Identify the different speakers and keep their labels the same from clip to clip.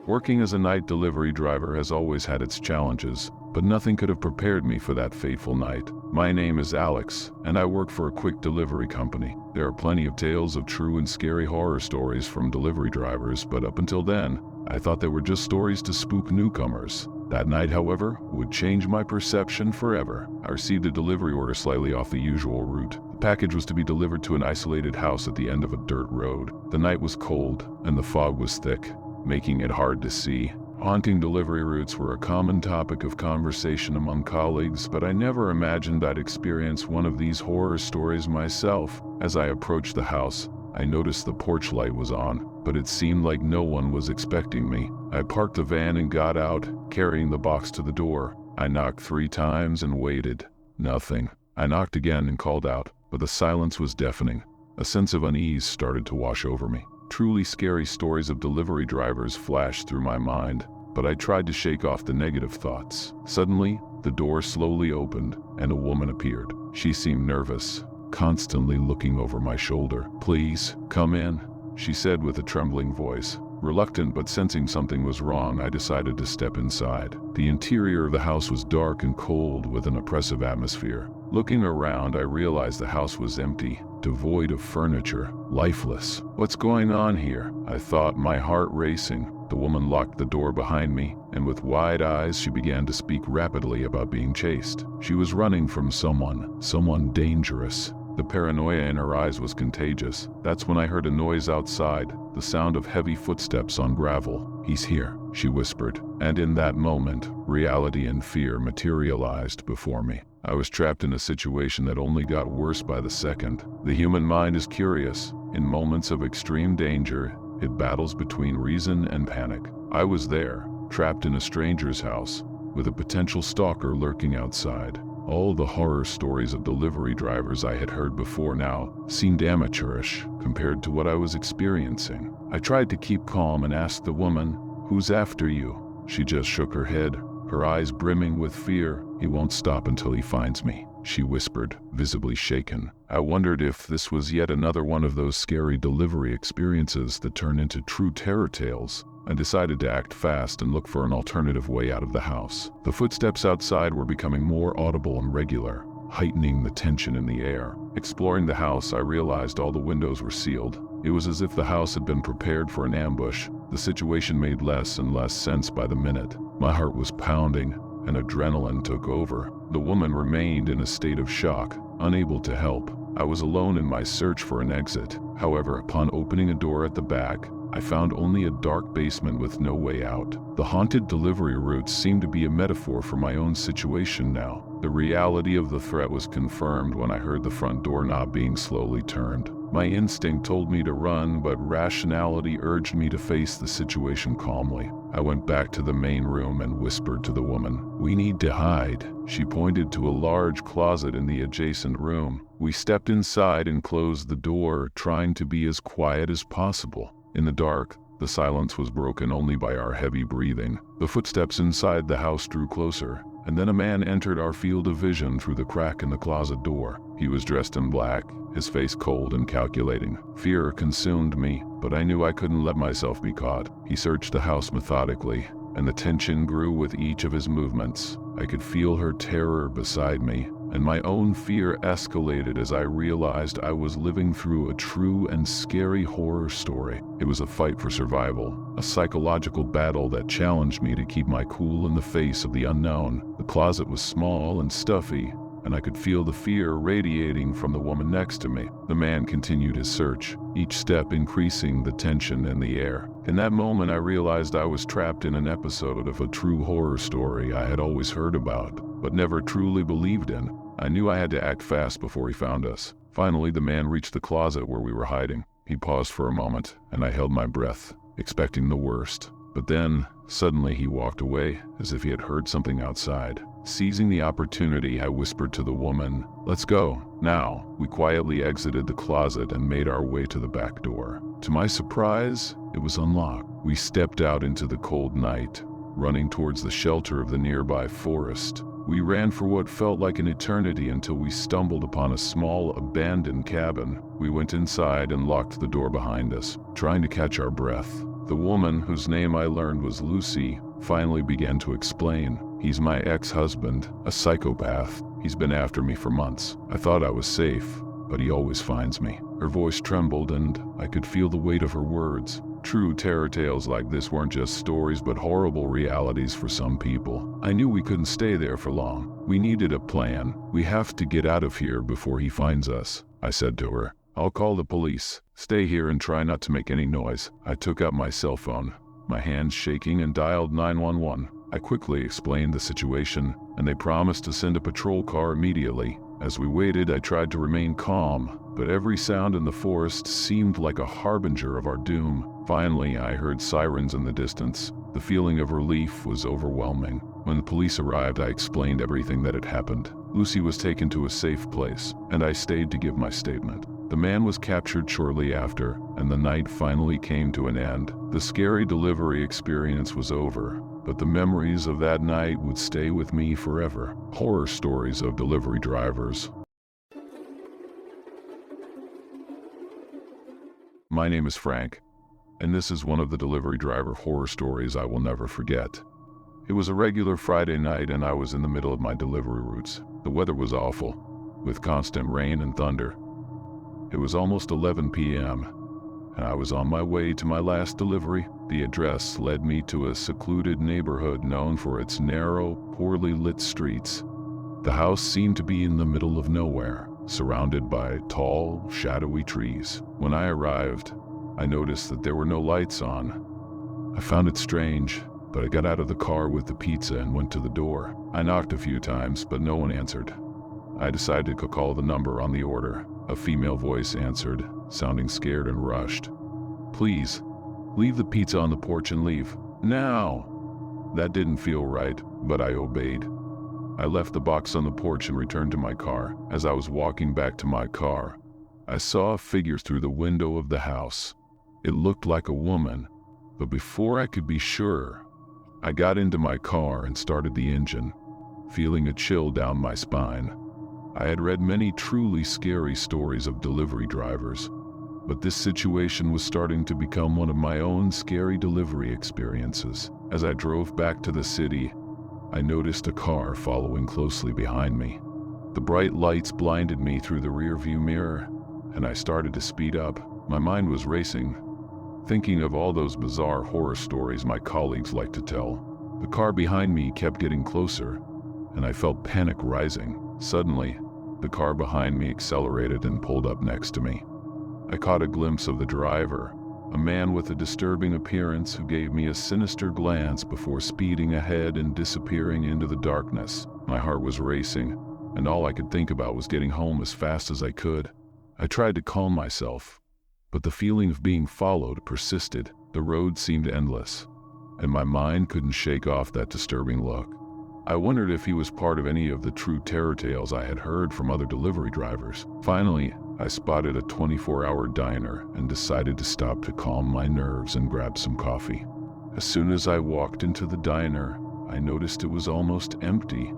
Speaker 1: Working as a night delivery driver has always had its challenges, but nothing could have prepared me for that fateful night. My name is Alex, and I work for a quick delivery company. There are plenty of tales of true and scary horror stories from delivery drivers, but up until then, I thought they were just stories to spook newcomers. That night, however, would change my perception forever. I received a delivery order slightly off the usual route. The package was to be delivered to an isolated house at the end of a dirt road. The night was cold, and the fog was thick, making it hard to see. Haunting delivery routes were a common topic of conversation among colleagues, but I never imagined I'd experience one of these horror stories myself. As I approached the house, I noticed the porch light was on, but it seemed like no one was expecting me. I parked the van and got out, carrying the box to the door. I knocked 3 times and waited. Nothing. I knocked again and called out, but the silence was deafening. A sense of unease started to wash over me. Truly scary stories of delivery drivers flashed through my mind, but I tried to shake off the negative thoughts. Suddenly, the door slowly opened, and a woman appeared. She seemed nervous, constantly looking over my shoulder. "Please, come in," she said with a trembling voice. Reluctant but sensing something was wrong, I decided to step inside. The interior of the house was dark and cold with an oppressive atmosphere. Looking around, I realized the house was empty, devoid of furniture, lifeless. "What's going on here?" I thought, my heart racing. The woman locked the door behind me, and with wide eyes she began to speak rapidly about being chased. She was running from someone dangerous. The paranoia in her eyes was contagious. That's when I heard a noise outside, the sound of heavy footsteps on gravel. "He's here," she whispered, and in that moment, reality and fear materialized before me. I was trapped in a situation that only got worse by the second. The human mind is curious. In moments of extreme danger, it battles between reason and panic. I was there, trapped in a stranger's house, with a potential stalker lurking outside. All the horror stories of delivery drivers I had heard before now seemed amateurish compared to what I was experiencing. I tried to keep calm and asked the woman, "Who's after you?" She just shook her head, her eyes brimming with fear. "He won't stop until he finds me," she whispered, visibly shaken. I wondered if this was yet another one of those scary delivery experiences that turn into true terror tales. I decided to act fast and look for an alternative way out of the house. The footsteps outside were becoming more audible and regular, heightening the tension in the air. Exploring the house, I realized all the windows were sealed. It was as if the house had been prepared for an ambush. The situation made less and less sense by the minute. My heart was pounding, and adrenaline took over. The woman remained in a state of shock, unable to help. I was alone in my search for an exit. However, upon opening a door at the back, I found only a dark basement with no way out. The haunted delivery routes seemed to be a metaphor for my own situation now. The reality of the threat was confirmed when I heard the front door knob being slowly turned. My instinct told me to run, but rationality urged me to face the situation calmly. I went back to the main room and whispered to the woman, "We need to hide." She pointed to a large closet in the adjacent room. We stepped inside and closed the door, trying to be as quiet as possible. In the dark, the silence was broken only by our heavy breathing. The footsteps inside the house drew closer, and then a man entered our field of vision through the crack in the closet door. He was dressed in black, his face cold and calculating. Fear consumed me, but I knew I couldn't let myself be caught. He searched the house methodically, and the tension grew with each of his movements. I could feel her terror beside me, and my own fear escalated as I realized I was living through a true and scary horror story. It was a fight for survival, a psychological battle that challenged me to keep my cool in the face of the unknown. The closet was small and stuffy, and I could feel the fear radiating from the woman next to me. The man continued his search, each step increasing the tension in the air. In that moment, I realized I was trapped in an episode of a true horror story I had always heard about, but never truly believed in. I knew I had to act fast before he found us. Finally, the man reached the closet where we were hiding. He paused for a moment, and I held my breath, expecting the worst. But then, suddenly he walked away, as if he had heard something outside. Seizing the opportunity, I whispered to the woman, "Let's go, now." We quietly exited the closet and made our way to the back door. To my surprise, it was unlocked. We stepped out into the cold night, running towards the shelter of the nearby forest. We ran for what felt like an eternity until we stumbled upon a small, abandoned cabin. We went inside and locked the door behind us, trying to catch our breath. The woman, whose name I learned was Lucy, finally began to explain. "He's my ex-husband, a psychopath. He's been after me for months. I thought I was safe, but he always finds me." Her voice trembled and I could feel the weight of her words. True terror tales like this weren't just stories but horrible realities for some people. I knew we couldn't stay there for long. We needed a plan. "We have to get out of here before he finds us," I said to her. "I'll call the police. Stay here and try not to make any noise." I took out my cell phone, my hands shaking, and dialed 911. I quickly explained the situation, and they promised to send a patrol car immediately. As we waited, I tried to remain calm, but every sound in the forest seemed like a harbinger of our doom. Finally, I heard sirens in the distance. The feeling of relief was overwhelming. When the police arrived, I explained everything that had happened. Lucy was taken to a safe place, and I stayed to give my statement. The man was captured shortly after, and the night finally came to an end. The scary delivery experience was over, but the memories of that night would stay with me forever. Horror stories of delivery drivers. My name is Frank, and this is one of the delivery driver horror stories I will never forget. It was a regular Friday night and I was in the middle of my delivery routes. The weather was awful, with constant rain and thunder. It was almost 11 p.m., and I was on my way to my last delivery. The address led me to a secluded neighborhood known for its narrow, poorly lit streets. The house seemed to be in the middle of nowhere, surrounded by tall, shadowy trees. When I arrived, I noticed that there were no lights on. I found it strange, but I got out of the car with the pizza and went to the door. I knocked a few times, but no one answered. I decided to call the number on the order. A female voice answered, sounding scared and rushed. "Please, leave the pizza on the porch and leave. Now!" That didn't feel right, but I obeyed. I left the box on the porch and returned to my car. As I was walking back to my car, I saw a figure through the window of the house. It looked like a woman, but before I could be sure, I got into my car and started the engine, feeling a chill down my spine. I had read many truly scary stories of delivery drivers, but this situation was starting to become one of my own scary delivery experiences. As I drove back to the city, I noticed a car following closely behind me. The bright lights blinded me through the rearview mirror, and I started to speed up. My mind was racing, thinking of all those bizarre horror stories my colleagues like to tell. The car behind me kept getting closer, and I felt panic rising. Suddenly, the car behind me accelerated and pulled up next to me. I caught a glimpse of the driver, a man with a disturbing appearance who gave me a sinister glance before speeding ahead and disappearing into the darkness. My heart was racing, and all I could think about was getting home as fast as I could. I tried to calm myself, but the feeling of being followed persisted. The road seemed endless, and my mind couldn't shake off that disturbing look. I wondered if he was part of any of the true terror tales I had heard from other delivery drivers. Finally, I spotted a 24-hour diner and decided to stop to calm my nerves and grab some coffee. As soon as I walked into the diner, I noticed it was almost empty,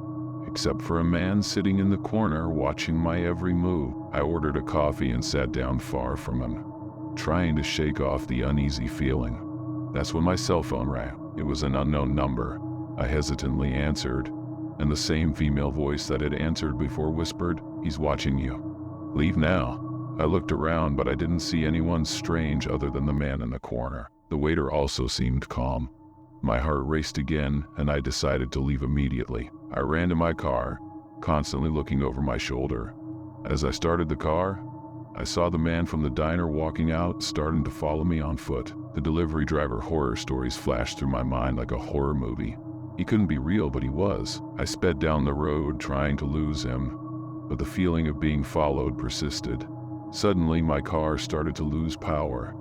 Speaker 1: except for a man sitting in the corner watching my every move. I ordered a coffee and sat down far from him, trying to shake off the uneasy feeling. That's when my cell phone rang. It was an unknown number. I hesitantly answered, and the same female voice that had answered before whispered, "He's watching you. Leave now." I looked around, but I didn't see anyone strange other than the man in the corner. The waiter also seemed calm. My heart raced again, and I decided to leave immediately. I ran to my car, constantly looking over my shoulder. As I started the car, I saw the man from the diner walking out, starting to follow me on foot. The delivery driver horror stories flashed through my mind like a horror movie. He couldn't be real, but he was. I sped down the road, trying to lose him, but the feeling of being followed persisted. Suddenly, my car started to lose power,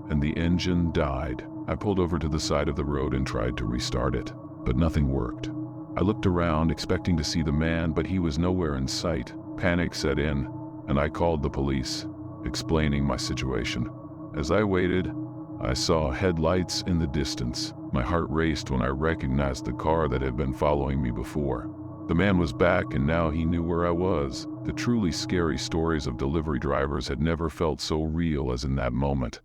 Speaker 1: and the engine died. I pulled over to the side of the road and tried to restart it, but nothing worked. I looked around, expecting to see the man, but he was nowhere in sight. Panic set in, and I called the police, explaining my situation. As I waited, I saw headlights in the distance. My heart raced when I recognized the car that had been following me before. The man was back, and now he knew where I was. The truly scary stories of delivery drivers had never felt so real as in that moment.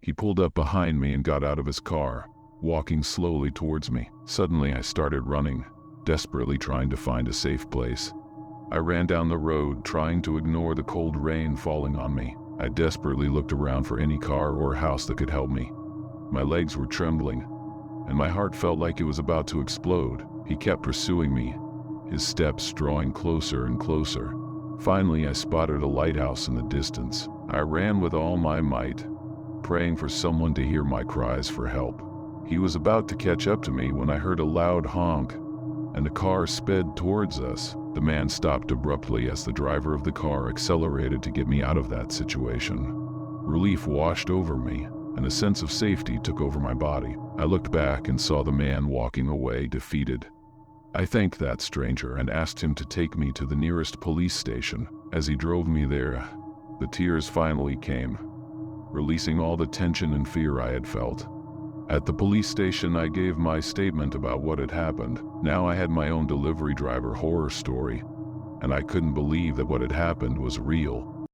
Speaker 1: He pulled up behind me and got out of his car, walking slowly towards me. Suddenly I started running, desperately trying to find a safe place. I ran down the road, trying to ignore the cold rain falling on me. I desperately looked around for any car or house that could help me. My legs were trembling, and my heart felt like it was about to explode. He kept pursuing me, his steps drawing closer and closer. Finally, I spotted a lighthouse in the distance. I ran with all my might, praying for someone to hear my cries for help. He was about to catch up to me when I heard a loud honk, and a car sped towards us. The man stopped abruptly as the driver of the car accelerated to get me out of that situation. Relief washed over me, and a sense of safety took over my body. I looked back and saw the man walking away, defeated. I thanked that stranger and asked him to take me to the nearest police station. As he drove me there, the tears finally came, releasing all the tension and fear I had felt. At the police station, I gave my statement about what had happened. Now I had my own delivery driver horror story, and I couldn't believe that what had happened was real.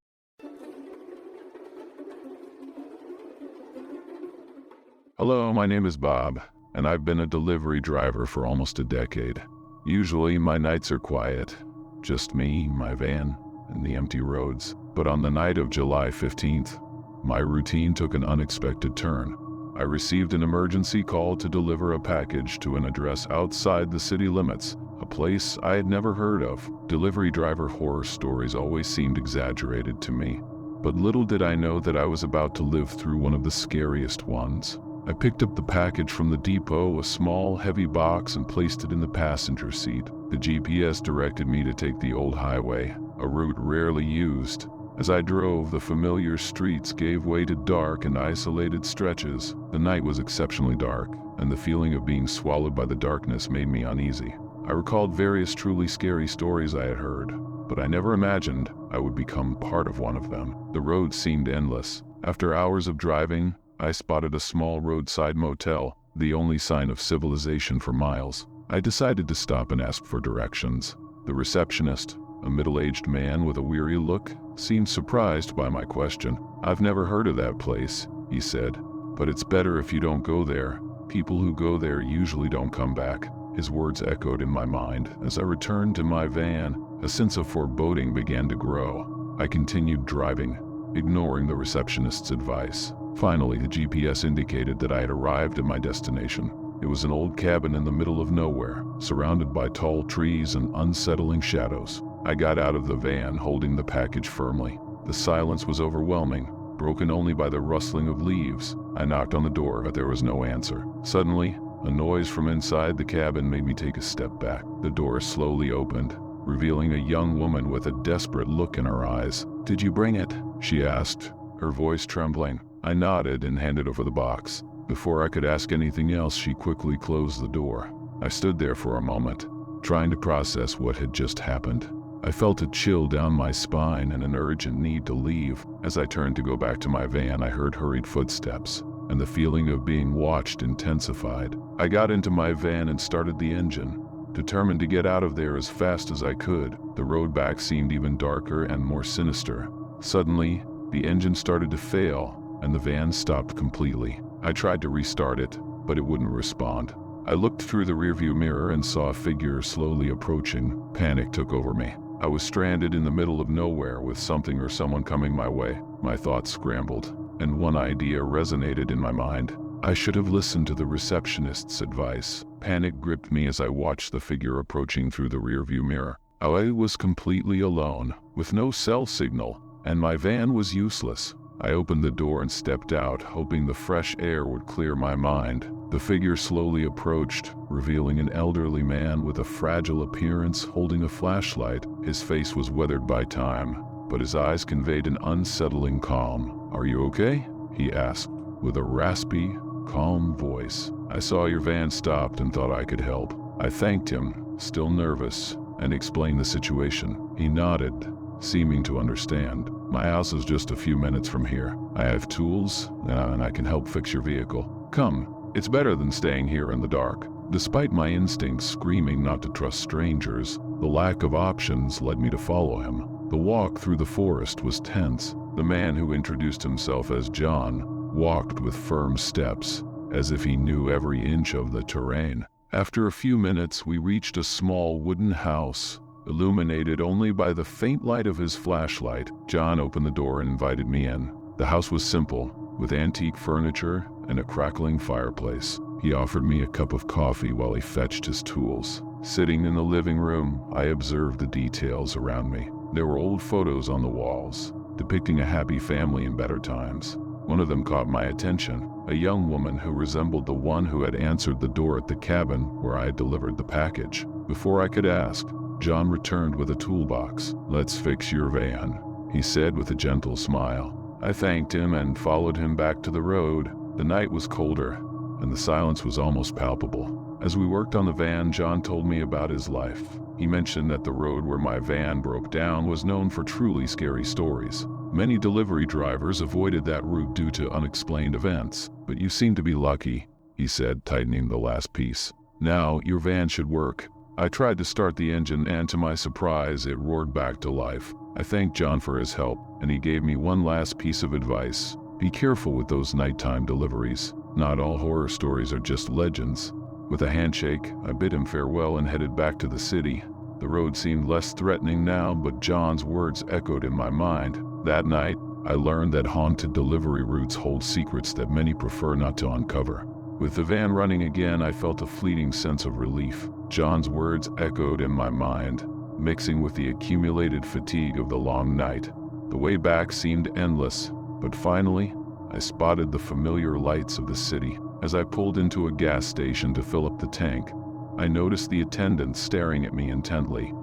Speaker 1: Hello, my name is Bob, and I've been a delivery driver for almost a decade. Usually my nights are quiet, just me, my van, and the empty roads. But on the night of July 15th, my routine took an unexpected turn. I received an emergency call to deliver a package to an address outside the city limits, a place I had never heard of. Delivery driver horror stories always seemed exaggerated to me, but little did I know that I was about to live through one of the scariest ones. I picked up the package from the depot, a small, heavy box, and placed it in the passenger seat. The GPS directed me to take the old highway, a route rarely used. As I drove, the familiar streets gave way to dark and isolated stretches. The night was exceptionally dark, and the feeling of being swallowed by the darkness made me uneasy. I recalled various truly scary stories I had heard, but I never imagined I would become part of one of them. The road seemed endless. After hours of driving, I spotted a small roadside motel, the only sign of civilization for miles. I decided to stop and ask for directions. The receptionist, a middle-aged man with a weary look, seemed surprised by my question. "I've never heard of that place," he said, "but it's better if you don't go there. People who go there usually don't come back." His words echoed in my mind. As I returned to my van, a sense of foreboding began to grow. I continued driving, ignoring the receptionist's advice. Finally, the GPS indicated that I had arrived at my destination. It was an old cabin in the middle of nowhere, surrounded by tall trees and unsettling shadows. I got out of the van, holding the package firmly. The silence was overwhelming, broken only by the rustling of leaves. I knocked on the door, but there was no answer. Suddenly, a noise from inside the cabin made me take a step back. The door slowly opened, revealing a young woman with a desperate look in her eyes. "Did you bring it?" she asked, her voice trembling. I nodded and handed over the box. Before I could ask anything else, she quickly closed the door. I stood there for a moment, trying to process what had just happened. I felt a chill down my spine and an urgent need to leave. As I turned to go back to my van, I heard hurried footsteps, and the feeling of being watched intensified. I got into my van and started the engine, determined to get out of there as fast as I could. The road back seemed even darker and more sinister. Suddenly, the engine started to fail, and the van stopped completely. I tried to restart it, but it wouldn't respond. I looked through the rearview mirror and saw a figure slowly approaching. Panic took over me. I was stranded in the middle of nowhere with something or someone coming my way. My thoughts scrambled, and one idea resonated in my mind. I should have listened to the receptionist's advice. Panic gripped me as I watched the figure approaching through the rearview mirror. I was completely alone, with no cell signal, and my van was useless. I opened the door and stepped out, hoping the fresh air would clear my mind. The figure slowly approached, revealing an elderly man with a fragile appearance holding a flashlight. His face was weathered by time, but his eyes conveyed an unsettling calm. "Are you okay?" he asked, with a raspy, calm voice. "I saw your van stopped and thought I could help." I thanked him, still nervous, and explained the situation. He nodded, seeming to understand. "My house is just a few minutes from here. I have tools, and I can help fix your vehicle. Come, it's better than staying here in the dark." Despite my instincts screaming not to trust strangers, the lack of options led me to follow him. The walk through the forest was tense. The man, who introduced himself as John, walked with firm steps, as if he knew every inch of the terrain. After a few minutes, we reached a small wooden house, illuminated only by the faint light of his flashlight. John opened the door and invited me in. The house was simple, with antique furniture and a crackling fireplace. He offered me a cup of coffee while he fetched his tools. Sitting in the living room, I observed the details around me. There were old photos on the walls, depicting a happy family in better times. One of them caught my attention, a young woman who resembled the one who had answered the door at the cabin where I had delivered the package. Before I could ask, John returned with a toolbox. "Let's fix your van," he said with a gentle smile. I thanked him and followed him back to the road. The night was colder, and the silence was almost palpable. As we worked on the van, John told me about his life. He mentioned that the road where my van broke down was known for truly scary stories. Many delivery drivers avoided that route due to unexplained events, but you seem to be lucky, he said, tightening the last piece. "Now, your van should work." I tried to start the engine, and to my surprise, it roared back to life. I thanked John for his help, and he gave me one last piece of advice. Be careful with those nighttime deliveries. Not all horror stories are just legends. With a handshake, I bid him farewell and headed back to the city. The road seemed less threatening now, but John's words echoed in my mind. That night, I learned that haunted delivery routes hold secrets that many prefer not to uncover. With the van running again, I felt a fleeting sense of relief. John's words echoed in my mind, mixing with the accumulated fatigue of the long night. The way back seemed endless, but finally, I spotted the familiar lights of the city. As I pulled into a gas station to fill up the tank, I noticed the attendant staring at me intently.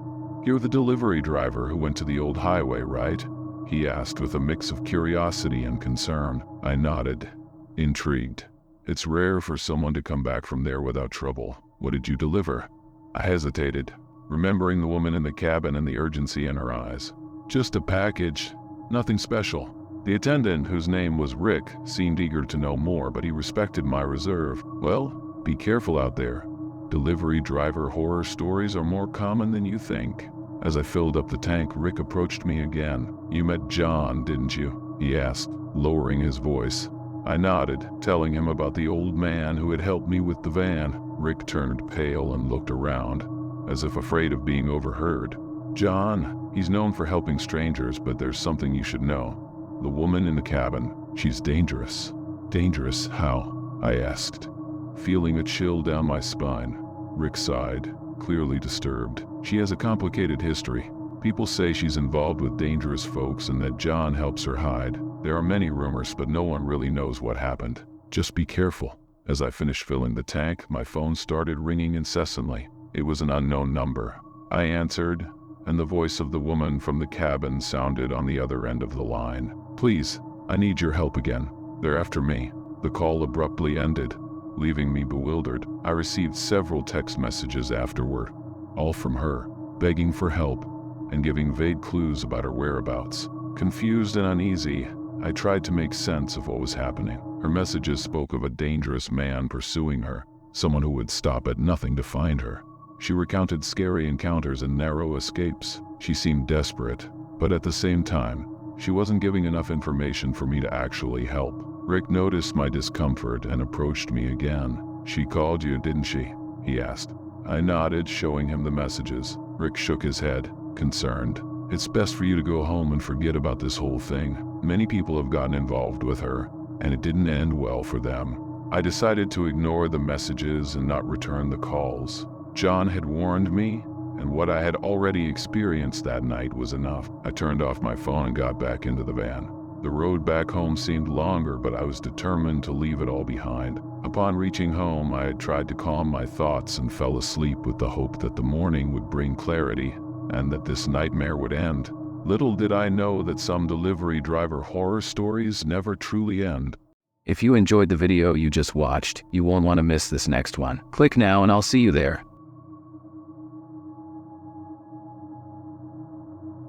Speaker 1: "You're the delivery driver who went to the old highway, right?" he asked with a mix of curiosity and concern. I nodded, intrigued. "It's rare for someone to come back from there without trouble. What did you deliver?" I hesitated, remembering the woman in the cabin and the urgency in her eyes. "Just a package, nothing special." The attendant, whose name was Rick, seemed eager to know more, but he respected my reserve. "Well, be careful out there. Delivery driver horror stories are more common than you think." As I filled up the tank, Rick approached me again. "You met John, didn't you?" he asked, lowering his voice. I nodded, telling him about the old man who had helped me with the van. Rick turned pale and looked around, as if afraid of being overheard. "John, he's known for helping strangers, but there's something you should know. The woman in the cabin, she's dangerous." "Dangerous? How?" I asked, feeling a chill down my spine. Rick sighed, clearly disturbed. "She has a complicated history. People say she's involved with dangerous folks and that John helps her hide. There are many rumors, but no one really knows what happened. Just be careful." As I finished filling the tank, my phone started ringing incessantly. It was an unknown number. I answered, and the voice of the woman from the cabin sounded on the other end of the line. "Please, I need your help again. They're after me." The call abruptly ended, leaving me bewildered. I received several text messages afterward, all from her, begging for help and giving vague clues about her whereabouts. Confused and uneasy, I tried to make sense of what was happening. Her messages spoke of a dangerous man pursuing her, someone who would stop at nothing to find her. She recounted scary encounters and narrow escapes. She seemed desperate, but at the same time, she wasn't giving enough information for me to actually help. Rick noticed my discomfort and approached me again. "She called you, didn't she?" he asked. I nodded, showing him the messages. Rick shook his head, concerned. "It's best for you to go home and forget about this whole thing. Many people have gotten involved with her, and it didn't end well for them." I decided to ignore the messages and not return the calls. John had warned me, and what I had already experienced that night was enough. I turned off my phone and got back into the van. The road back home seemed longer, but I was determined to leave it all behind. Upon reaching home, I had tried to calm my thoughts and fell asleep with the hope that the morning would bring clarity and that this nightmare would end. Little did I know that some delivery driver horror stories never truly end.
Speaker 2: If you enjoyed the video you just watched, you won't want to miss this next one. Click now and I'll see you there.